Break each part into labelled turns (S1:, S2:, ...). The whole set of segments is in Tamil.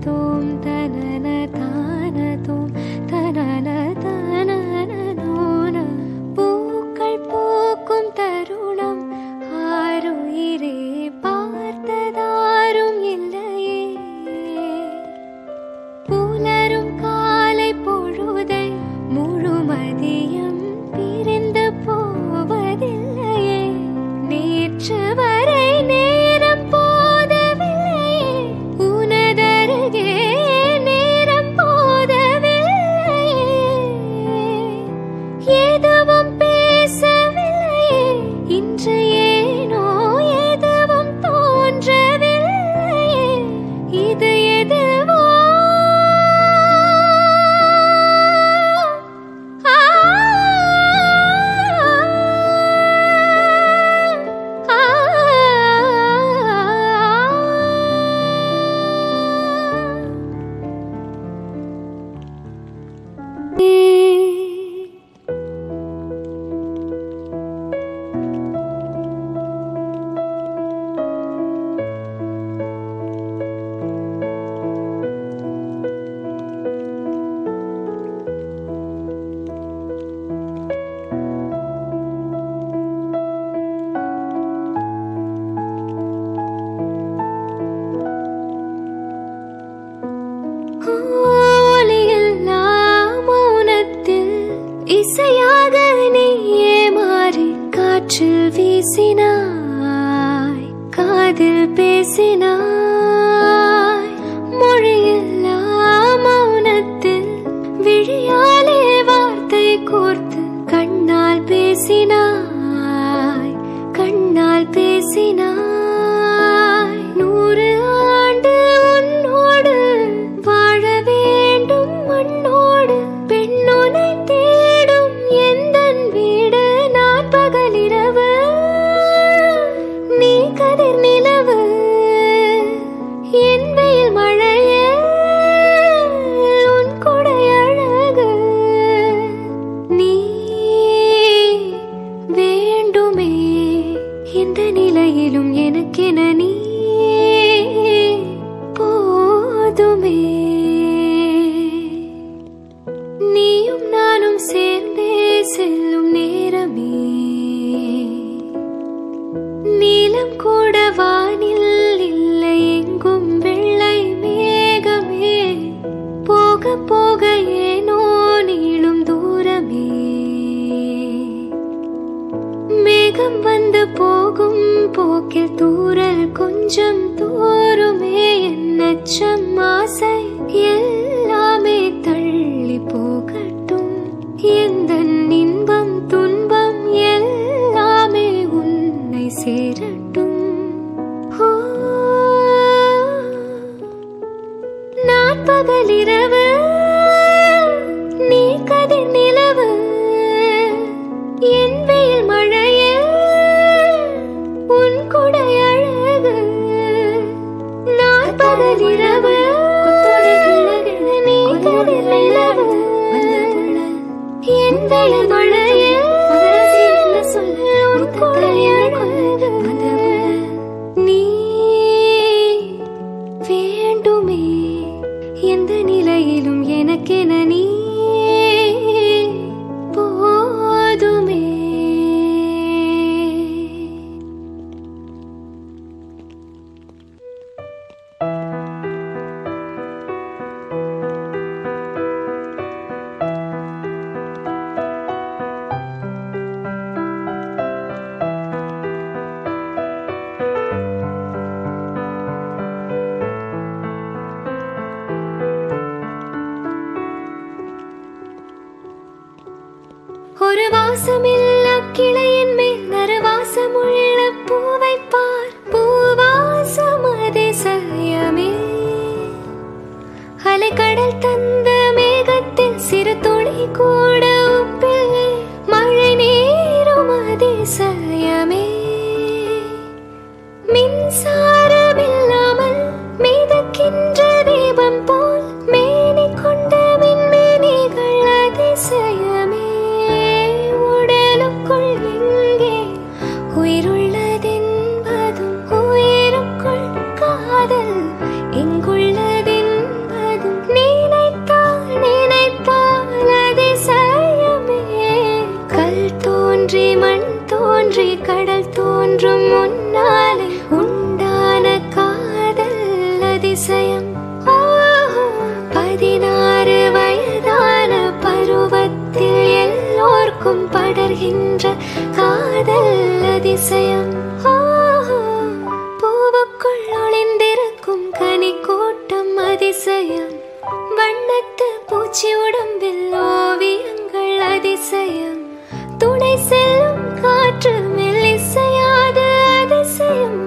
S1: தோம் தனன தான தோம் தனன தனனோன பூக்கள் பூக்கும் தருணம் ஆருயிரே பார்த்ததாரும் இல்லையே புலரும் காலை பொழுதை முழுமதியம் பிரிந்து போவதில்லையே நேற்று வரை நேரம் போதவில்லையே உனதருகே நேரம் போதவில்லையே எதுவும் பேசவில்லையே இன்று ஏனோ எதுவும் தோன்றவில்லையே இது எதுவோ இசையாக நீயே மாறி காற்றில் வீசினாய் காதில் பேசினாய் மொழியில்லா மௌனத்தில் விழியாலே வார்த்தை கோர்த்து கண்ணால் பேசினாய் கண்ணால் பேசினாய் 100 ஆண்டு உன்னோடு வாழ வேண்டும் மண்ணோடு பெண்ணுனை தேடும் எந்தன் வீடு நான் பகலிரவு நீ கதிர் நிலவு என் வெயில் மழையே உன் கொடை அழகு நீ வேண்டுமே எந்த நிலையிலும் எனக்கென நீ போதுமே நீயும் நானும் சேர்ந்தே செல்லும் நேரமே நீலம் கூட வானில் இல்லை எங்கும் வெள்ளை மேகமே போக போக ஏனோ நீளும் தூரமே மேகம் வந்து போகும் போக்கில் தூறல் கொஞ்சம் தூருமே என் அச்சம் ஆசை எல்லாமே தள்ளி போகட்டும் எந்தன் இன்பம் துன்பம் எல்லாமே உன்னை சேரட்டும் நான் பகலிரவு நீ கதிர் நிலவு என் வெயில் மழையே உன் கொடை அழகு நான் பகலிரவு நீ கதிர் நிலவு என் வெயில் மழையே உன் கொடை அழகு நீ வேண்டுமே எந்த நிலையிலும் எனக்கென நீ போதுமே ஒரு வாசமில்ல கிளையின் மேல் நறுவாசமுள்ள பூவை பார் பூவாசம் அதிசயமே அலைக்கடல் தந்த மேகத்தில் சிறு துளி கூட உப்பில்லை மழை நீரும் அதிசயமே மின்சாரமில்லாமல் மிதக்கின்ற தீபம் போல் மேனி கொண்ட மின்மேனிகள் அதிசயமே உடலுக்குள் எங்கே உயிருள்ளதென்பதும் உயிருக்குள் காதல் எங்குள்ளதென்பதும் எங்கும் படர்கின்ற காதல் அதிசயம். பூவுக்குள் ஒளிந்திருக்கும் கனி கூட்டம் அதிசயம். வண்ணத்து பூச்சி உடம்பில் ஓவியங்கள் அதிசயம். துணை செல்லும் காற்று மெல்லிசையாத அதிசயம்.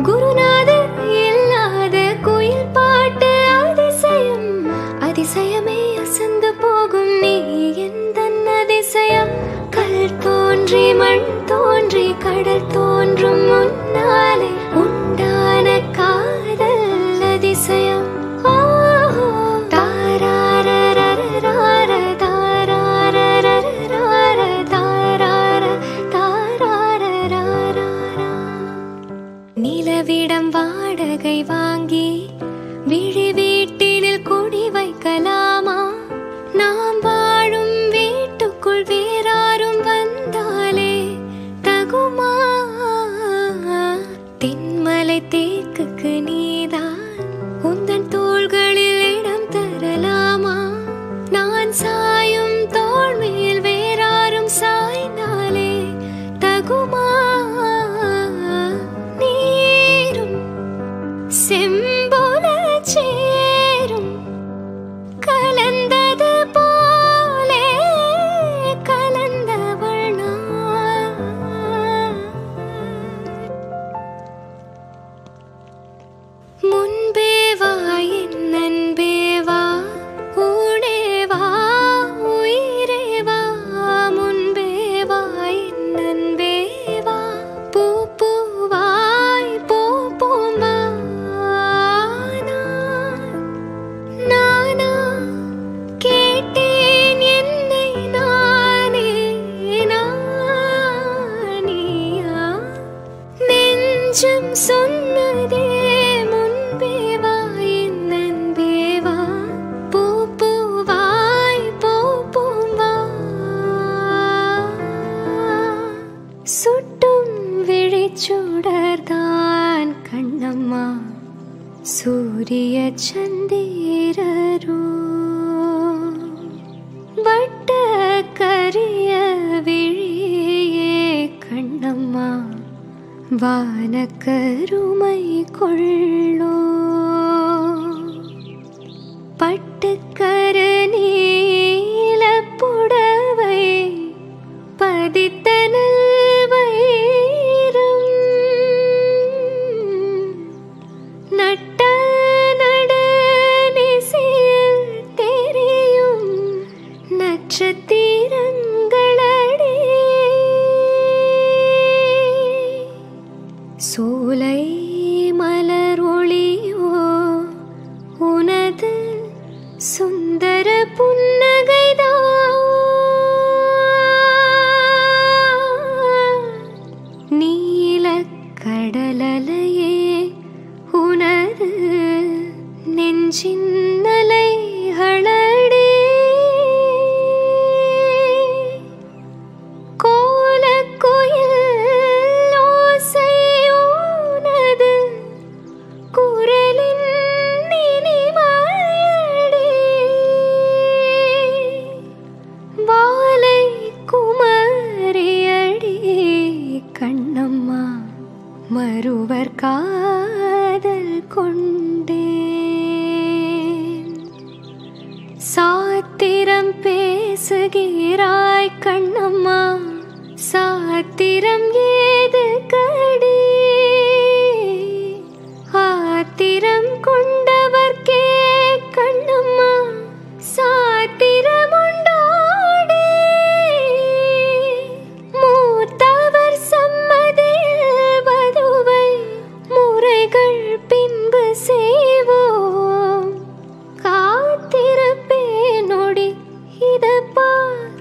S1: குருநாதர் இல்லாத குயில் பாட்டு அதிசயம். அதிசயமே அசந்து போகும் நீ எந்த அதிசயம். கல் தோன்றி மண் தோன்றி கடல் தோன்றும் முன்னாலே உண்டான காதல் அதிசயம். நிலவிடம் வாடகை வாங்கி விழி வீட்டினில் குடி வைக்கலாமா? நாம் வாழும் வீட்டுக்குள் வேறாரும் வந்தாலே தகுமா? தென்மலை தேக்குக்கு நீதான் உந்தன் தோள்களில் இடம் தரலாமா? நான் சாயும் தோள் மேல் வேறாரும் சாய்ந்தாலே தகுமா? செம்போல சேரும் கலந்தது போலே கலந்தவள் நான். முன்பே வா என் அன்பே வா, ஊடே வா உயிரே வா. முன்பே வா என் அன்பே வா, பூ பூவாய் பூ பூம்பா. சொன்னதே முன்பே வா என் அன்பே வா, பூ பூவாய் பூ பூம்பா. சுட்டும் விழிச்சுடர்தான் கண்ணம்மா, சூரிய சந்திரரோ. வட்ட கரிய விழியே கண்ணம்மா, வானக்கருமை கொள்ளோ. பட்டுக்கரு நீல புடவை பதித்தனல் வைரம். நட்ட நடனிசையில் தெரியும் நட்சத்திரங்களடி. சோலை மலர் ஒளியோ உனது சுந்தர புன்னகைதான். நீல கடலலையே உனது நெஞ்சின் அலைகளடி. கண்ணம்மா மறுவர் காதல் கொண்டேன். சாத்திரம் பேசுகிறாய் கண்ணம்மா, சாத்திரம் ஏது கடி? ஆத்திரம் கொண்டவர்க்கே கண்ணம்மா சாத்திரம் உண்டோடி. மூத்தவர் சம்மதியில் வதுவை முறைகள் பின்பு செய்வோம். காத்திருப்பேனொடி இதப்பார்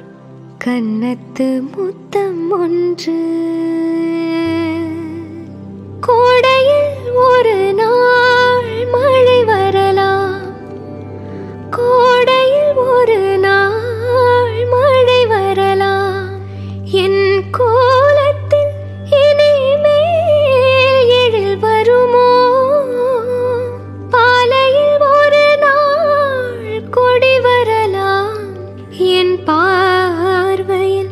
S1: கன்னத்து முத்தம் ஒன்று. கோடையில் ஒரு நாள் மழை வரலாம், கோடையில் ஒரு நாள் மழை வரலாம். என் கோலத்தில் இனிமேல் எழில் வருமோ? பாலையில் ஒரு நாள் கொடி வரலாம். என் பார்வையில்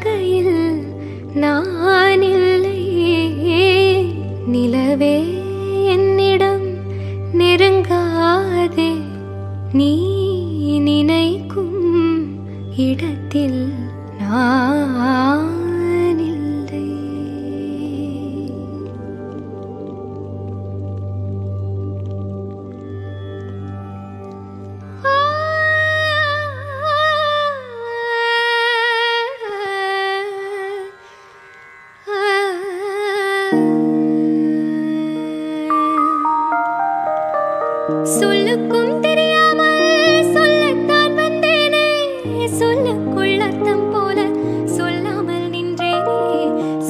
S1: வாழ்க்கையில் நான் இல்லையே. நிலவே என்னிடம் நெருங்காதே, நீ நினைக்கும் இடத்தில் நான் இல்லை. சொல்லுக்கும் தெரியாமல் சொல்லத்தான் வந்தேனே, சொல்லுக்குள் அர்த்தம் போல சொல்லாமல் நின்றேனே.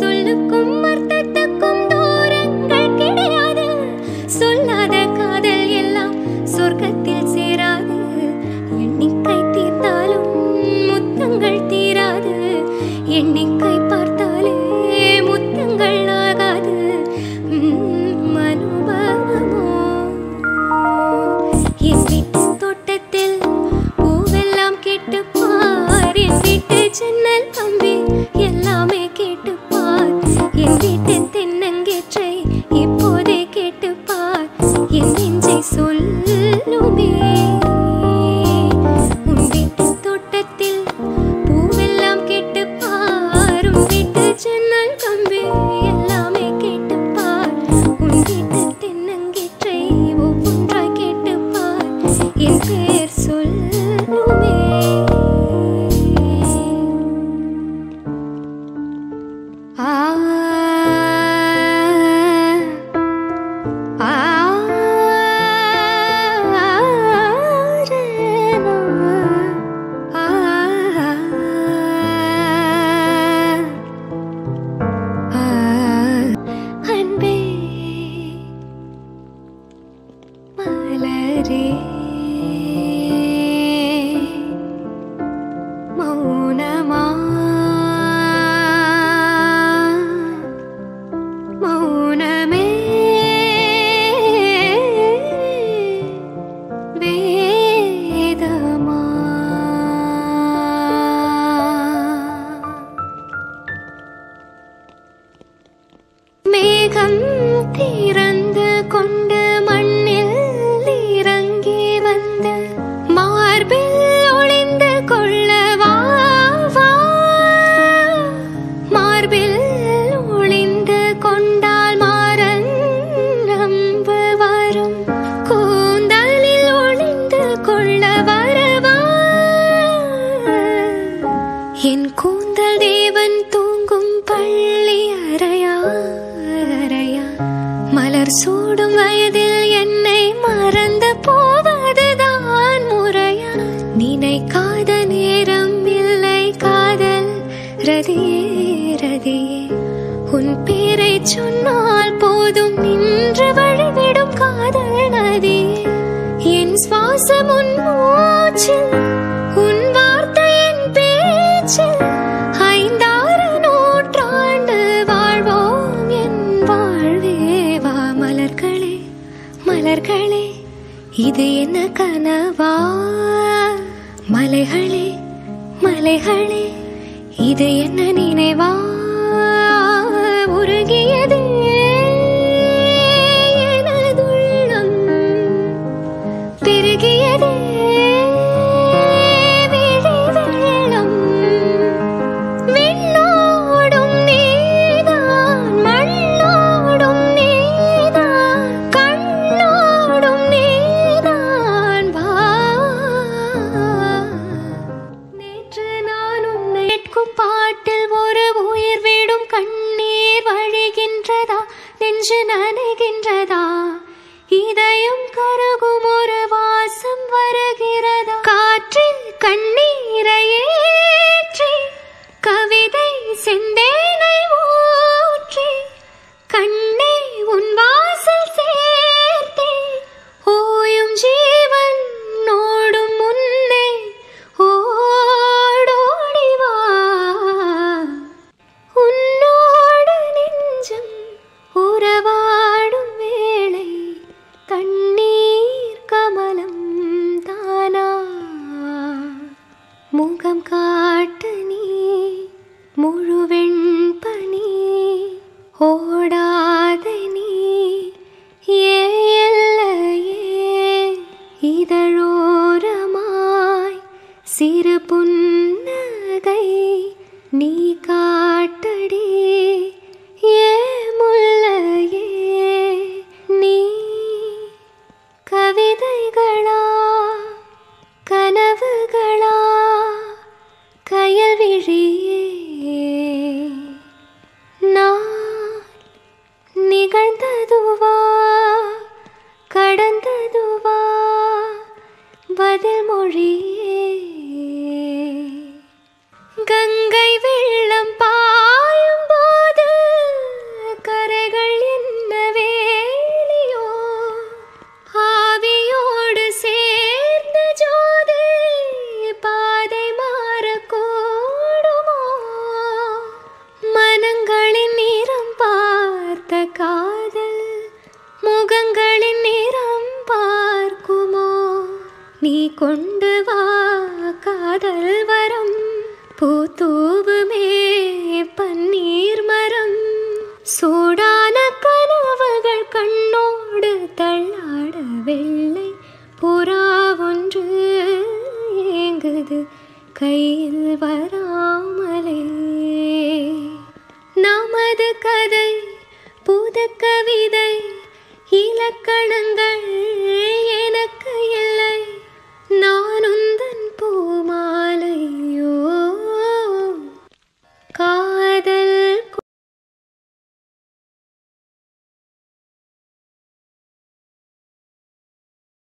S1: சொல்லுக்கும் அர்த்தத்துக்கும் தூரங்கள் கிடையாது, சொல்லாத காதல் எல்லாம் சொர்க்கத்தில் சேராது. எண்ணிக்கை தீர்த்தாலும் முத்தங்கள் தீராது, எண்ணிக்கை பார்த்தாலே முத்தங்கள் ஆகாது. அனுபவமோ என் வீட்டு தோட்டத்தில் பூவெல்லாம் கேட்டுப்பார், என் வீட்டு ஜன்னல் கம்பி எல்லாமே கேட்டுப்பார், என் வீட்டு தென்னங்கேற்றை இப்போதே கேட்டுப்பார், என் நெஞ்சை சொல்லுமே. உன் வீட்டு தோட்டத்தில் பூவெல்லாம் கேட்டுப்பார், உன் வீட்டு ஜன்னல் கம்பி எல்லாமே கேட்டுப்பார், உன் வீட்டு தென்னங்கேற்றை ஒவ்வொன்றாய் கேட்டுப்பார், என் பேர் சொல்லுமே. ஆ ஆ அன்பே மலரே மௌனமா மௌனமே வேதமா. மேகம் திறந்து கொண்டு மண்ணில் இறங்கி வந்து மார்பில் ஒளிந்து கொள்ளவா, மார்பில் ஒளிந்து கொண்டால் மாறன் நம்பு வரும், கூந்தலில் ஒளிந்து கொள்ள வரவா. என் கூந்தல் தேவன் தூங்கும் பள்ளி அறையா, மலர் சூடும் வயதில் என்னை மறந்து போவதுதான் முறையா. நினைக்காத நேரம் இல்லை காதல் ரதியே ரதியே, உன் பேரை சொன்னால் போதும் நின்று வழிவிடும் காதல் நதியே. என் சுவாசம் உன் மூச்சில், உன் வார்த்தை என் பேச்சில், 5-6 நூற்றாண்டு வாழ்வோம் என் வாழ்வே. வா மலர்களே மலர்களே, இது என்ன கனவா? மலைகளே மலைகளே, இது என்ன நினைவா? உருகியதே எனதுள்ளம், பெருகியதே விழி வெள்ளம். விண்ணோடும் நீதான், மண்ணோடும் நீதான், கண்ணோடும் நீதான். வா, நேற்று நான் உன்னை கேட்கும் பாட்டில் ஒரு உயிர் விடும் கண்ணீர் வழிகின்றதா, நெஞ்சு நனைகின்றதா, இதயம் கருகும் ஒரு வாசம் வருகிறதா. காற்றில் கண்ணீரை ஏற்றி கவிதை செந்தேனை ஊற்றி கண்ணே உன் வாசல் சேர்த்தே. ஓயும் ஜீவன் ஓடும் முன்னே ஓடோடிவா, உன்னோடு நெஞ்சம் உறவாடும் வேளை கண்ணீர் கமலம் தானா. முகம் காட்டு நீ முழுவெண் பனி ஓடாத நீ எல்லையே இதழோரமாய் சிறு புன்னகை நீ காட்டடி ஏ முல்லையே நீ கவிதைகளா கனவுகளா கயல்விழியே நான் நிகழ்ந்ததுவா கடந்ததுவா பதில் மொழியே கங்கை வெள்ளம் பாயும் போது கரைகள் என்ன வேலியோ ஆவியோடு சேர்ந்த ஜோதி பாதை மாறக்கூடுமோ மனங்களின் நிறம் பார்த்த காதல் முகங்களின் நிறம் பார்க்குமோ நீ கொண்டு வா காதல் வரம் பூத்தூவுமே பன்னீர் மரம் சூடான கனவுகள் கண்ணோடு தள்ளாட வெள்ளை புறா ஒன்று ஏங்குது கையில் வராமலே நமது கதை புது கவிதை இலக்கணங்கள்